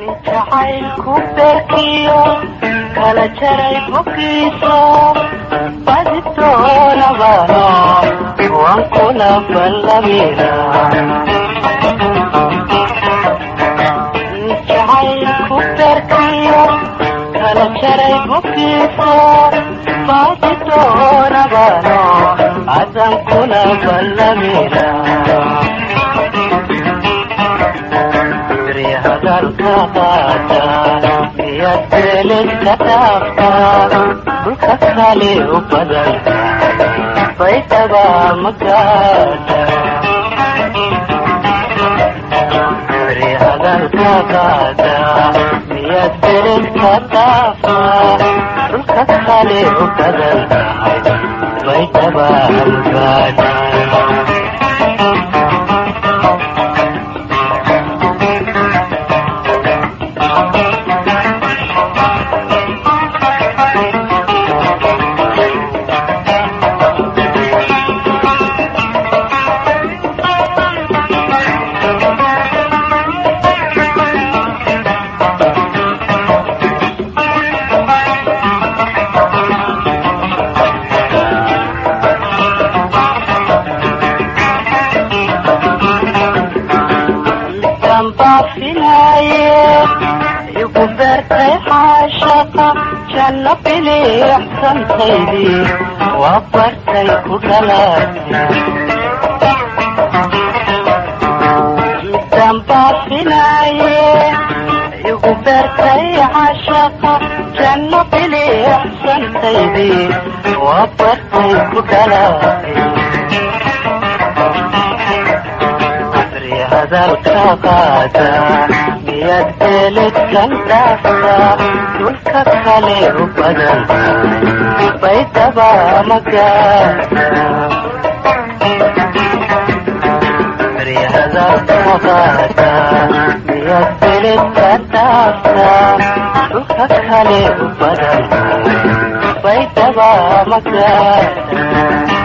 jacaylku beerkiyo kala jaray bukiiso badi doonabano waan kula ballamina jacaylku beerkiyo kala jaray bukiiso badi doonabano adan kula ballamina hadalkaada miyaad beelidka dhaaftaa dhulka kale u badan baydhaba magaada hadalkaada miyaad beelidka dhaaftaa dhulka kale u badan baydhaba magaada جنبني أحسن خيري وأبرتي كلامي تنبعثناي يغفرتي عشقا جنبني أحسن خيري وأبرتي كلامي هذا الكاكاتا بيدلك كنتافتا كلك خليه بدل بيتبا مكاتا هذا الكاكاتا بيدلك كنتافتا كلك خليه بدل بيتبا مكاتا